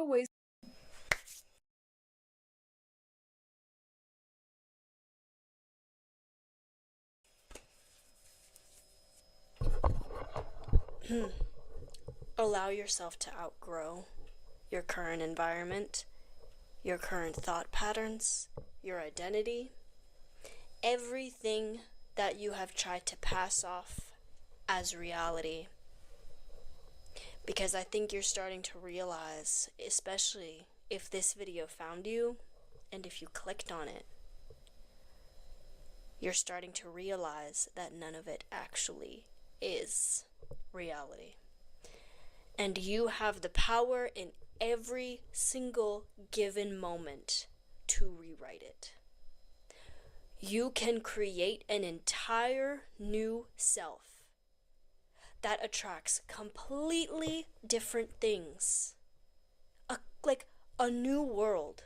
takeaways. Allow yourself to outgrow your current environment, your current thought patterns, your identity, everything that you have tried to pass off as reality. Because I think you're starting to realize, especially if this video found you and if you clicked on it, you're starting to realize that none of it actually is reality. And you have the power in every single given moment to rewrite it. You can create an entire new self that attracts completely different things. Like a new world.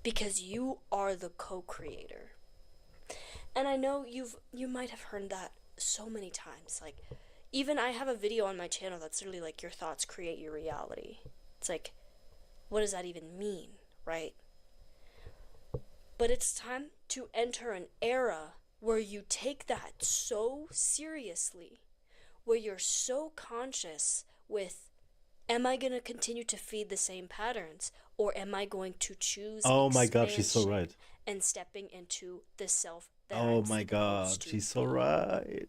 Because you are the co-creator. And I know you might have heard that so many times. Like, even I have a video on my channel that's literally like, your thoughts create your reality. It's like, what does that even mean, right? But it's time to enter an era where you take that so seriously, where you're so conscious with, am I going to continue to feed the same patterns, or am I going to choose Oh my god, she's so expansion right. and stepping into the self that Oh I'm my supposed god, to she's so be? right.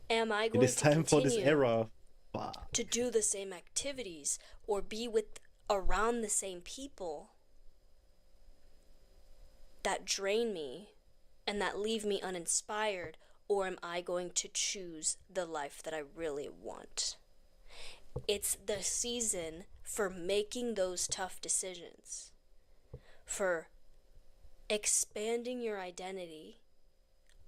Am I It going is to time for this continue era. Fuck. to do the same activities or be with around the same people that drain me and that leave me uninspired, or am I going to choose the life that I really want? It's the season for making those tough decisions, for expanding your identity,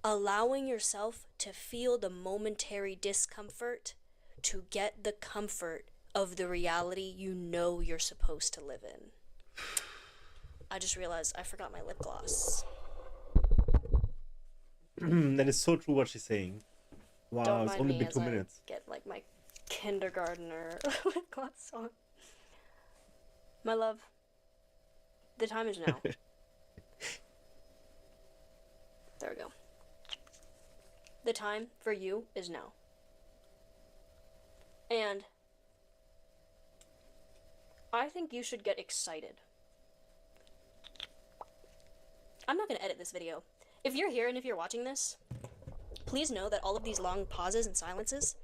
allowing yourself to feel the momentary discomfort to get the comfort of the reality you know you're supposed to live in. I just realized I forgot my lip gloss. That is so true what she's saying. Wow, Don't it's mind only me been as 2 I minutes. get like my kindergartner lip gloss on. My love, the time is now. There we go. The time for you is now. And I think you should get excited. I'm not going to edit this video. If you're here and if you're watching this, please know that all of these long pauses and silences,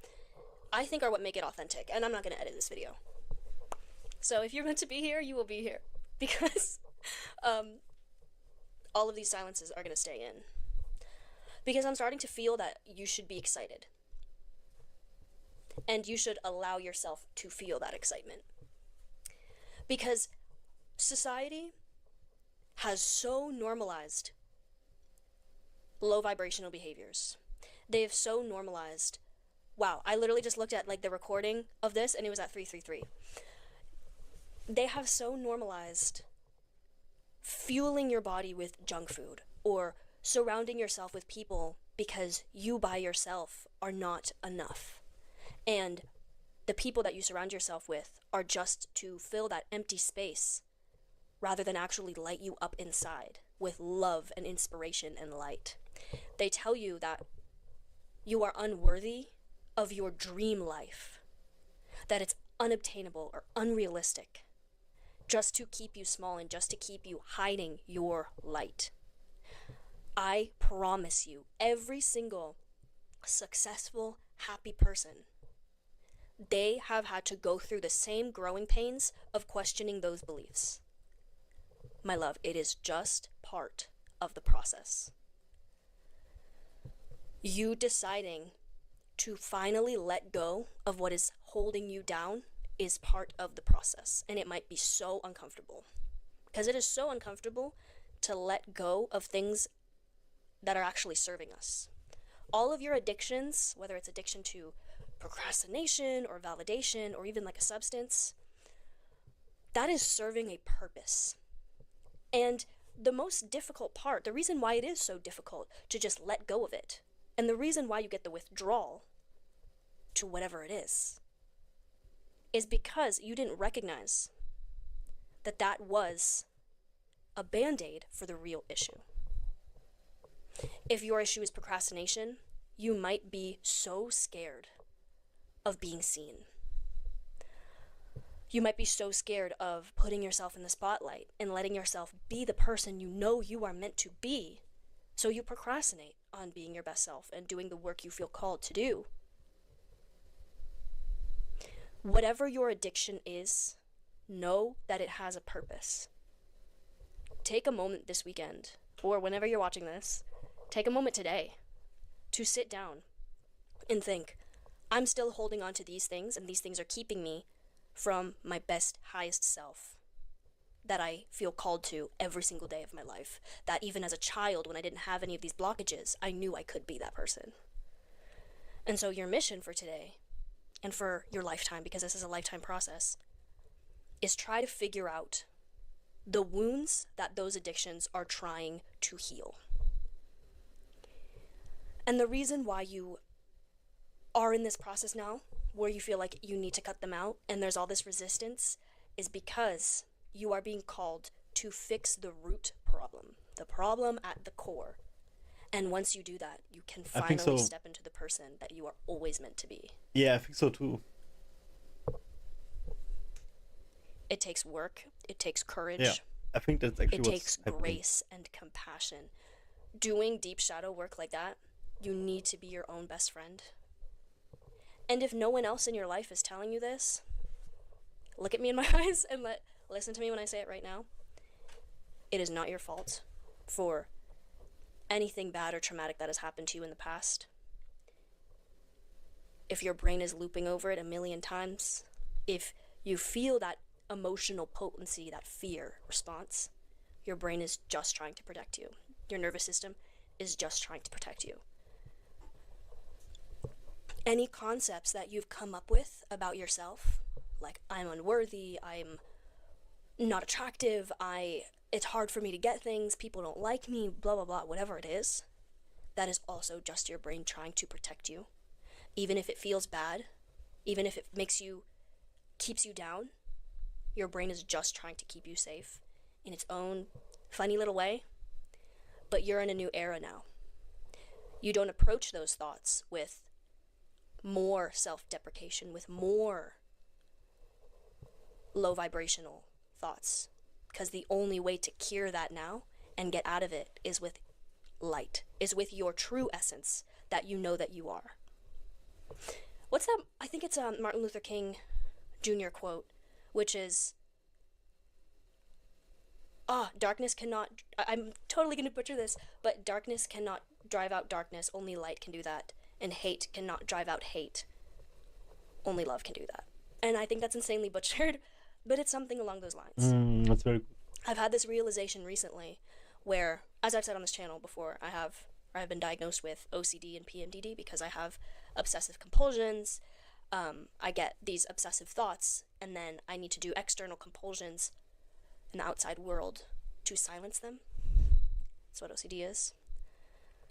I think, are what make it authentic. And I'm not going to edit this video. So if you're meant to be here, you will be here. Because all of these silences are going to stay in. Because I'm starting to feel that you should be excited. And you should allow yourself to feel that excitement. Because society has so normalized low vibrational behaviors. They have so normalized. Wow, I literally just looked at like the recording of this and it was at 333. They have so normalized fueling your body with junk food or surrounding yourself with people because you by yourself are not enough. And the people that you surround yourself with are just to fill that empty space rather than actually light you up inside with love and inspiration and light. They tell you that you are unworthy of your dream life, that it's unobtainable or unrealistic, just to keep you small and just to keep you hiding your light. I promise you, every single successful, happy person, they have had to go through the same growing pains of questioning those beliefs. My love, it is just part of the process. You deciding to finally let go of what is holding you down is part of the process, and it might be so uncomfortable. Because it is so uncomfortable to let go of things that are actually serving us. All of your addictions, whether it's addiction to procrastination or validation or even like a substance, that is serving a purpose. And the most difficult part, the reason why it is so difficult to just let go of it, and the reason why you get the withdrawal to whatever it is is because you didn't recognize that that was a band-aid for the real issue. If your issue is procrastination, you might be so scared of being seen. You might be so scared of putting yourself in the spotlight and letting yourself be the person you know you are meant to be, so you procrastinate on being your best self and doing the work you feel called to do. Whatever your addiction is, know that it has a purpose. Take a moment this weekend, or whenever you're watching this, take a moment today to sit down and think, I'm still holding on to these things, and these things are keeping me from my best, highest self that I feel called to every single day of my life. That even as a child, when I didn't have any of these blockages, I knew I could be that person. And so your mission for today, and for your lifetime, because this is a lifetime process, is try to figure out the wounds that those addictions are trying to heal. And the reason why you are in this process now, where you feel like you need to cut them out and there's all this resistance, is because you are being called to fix the root problem, the problem at the core. And once you do that, you can finally step into the person that you are always meant to be. Yeah, I think so too. It takes work, it takes courage. Yeah, I think that's actually it what's takes happening. Grace and compassion. Doing deep shadow work like that, you need to be your own best friend. And if no one else in your life is telling you this, look at me in my eyes and listen to me when I say it right now. It is not your fault for anything bad or traumatic that has happened to you in the past. If your brain is looping over it a million times, if you feel that emotional potency, that fear response, your brain is just trying to protect you. Your nervous system is just trying to protect you. Any concepts that you've come up with about yourself, like I'm unworthy, I'm not attractive, it's hard for me to get things, people don't like me, blah, blah, blah, whatever it is, that is also just your brain trying to protect you. Even if it feels bad, even if it keeps you down, your brain is just trying to keep you safe in its own funny little way. But you're in a new era now. You don't approach those thoughts with more self-deprecation, with more low vibrational thoughts, because the only way to cure that now and get out of it is with light, is with your true essence that you know that you are. What's that? I think it's a Martin Luther King Jr. quote, which is, darkness cannot, I'm totally going to butcher this, but darkness cannot drive out darkness, only light can do that. And hate cannot drive out hate. Only love can do that. And I think that's insanely butchered, but it's something along those lines. That's very good. I've had this realization recently where, as I've said on this channel before, I've been diagnosed with OCD and PMDD because I have obsessive compulsions. I get these obsessive thoughts, and then I need to do external compulsions in the outside world to silence them. That's what OCD is.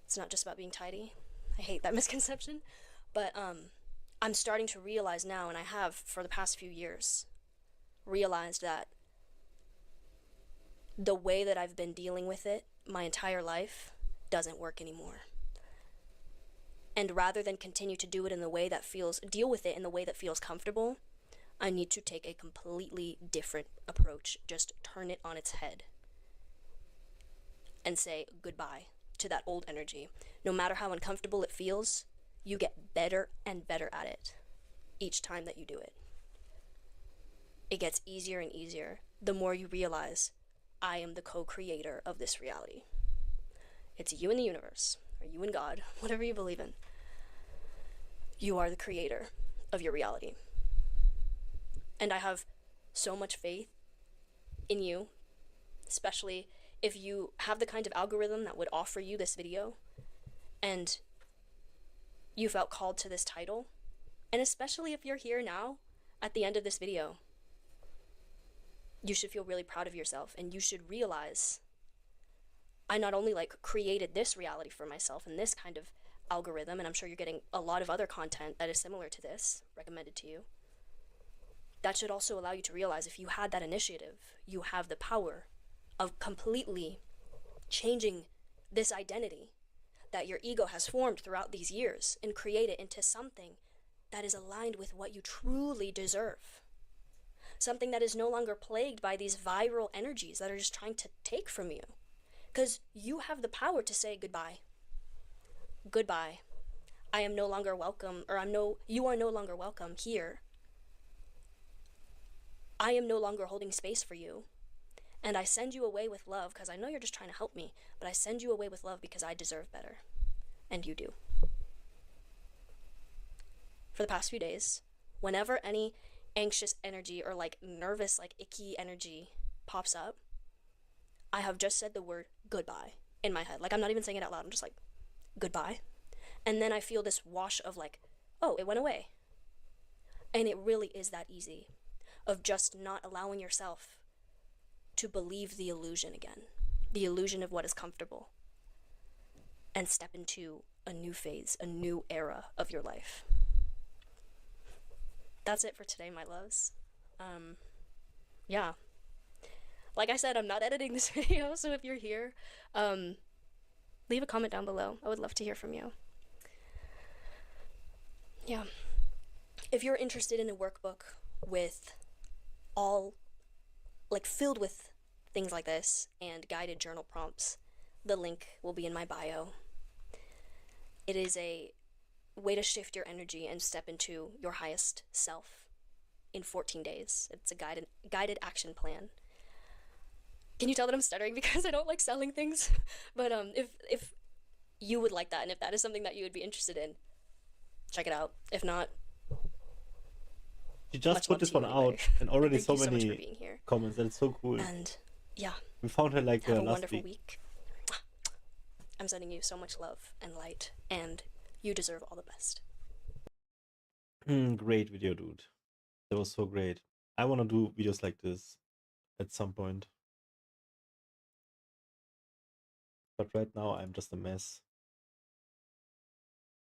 It's not just about being tidy. I hate that misconception, but I'm starting to realize now, and I have for the past few years, realized that the way that I've been dealing with it my entire life doesn't work anymore. And rather than continue to do it in the way that deal with it in the way that feels comfortable, I need to take a completely different approach, just turn it on its head, and say goodbye to that old energy. No matter how uncomfortable it feels, you get better and better at it each time that you do it. It gets easier and easier the more you realize I am the co-creator of this reality. It's you and the universe, or you and God, whatever you believe in. You are the creator of your reality. And I have so much faith in you, especially if you have the kind of algorithm that would offer you this video and you felt called to this title, and especially if you're here now at the end of this video, you should feel really proud of yourself, and you should realize I not only created this reality for myself and this kind of algorithm, and I'm sure you're getting a lot of other content that is similar to this recommended to you, that should also allow you to realize if you had that initiative, you have the power of completely changing this identity that your ego has formed throughout these years and create it into something that is aligned with what you truly deserve. Something that is no longer plagued by these viral energies that are just trying to take from you. Because you have the power to say goodbye. Goodbye. I am no longer welcome, or you are no longer welcome here. I am no longer holding space for you. And I send you away with love because I know you're just trying to help me, but I send you away with love because I deserve better. And you do. For the past few days, whenever any anxious energy or like nervous, like icky energy pops up, I have just said the word goodbye in my head. Like, I'm not even saying it out loud. I'm just like, goodbye. And then I feel this wash of like, oh, it went away. And it really is that easy of just not allowing yourself to believe the illusion again, the illusion of what is comfortable, and step into a new phase, a new era of your life. That's it for today, my loves. Yeah. Like I said, I'm not editing this video, so if you're here, leave a comment down below. I would love to hear from you. Yeah. If you're interested in a workbook with all, like, filled with things like this and guided journal prompts, the link will be in my bio. It is a way to shift your energy and step into your highest self in 14 days. It's a guided action plan. Can you tell that I'm stuttering because I don't like selling things? But if you would like that, and if that is something that you would be interested in, check it out. If not, You just much put love this to you one anyway. out, and already Thank so you so much for many being here. comments, and it's so cool. And yeah, We found her like have a last wonderful week. week. I'm sending you so much love and light, and you deserve all the best. Great video, dude. That was so great. I want to do videos like this at some point. But right now I'm just a mess.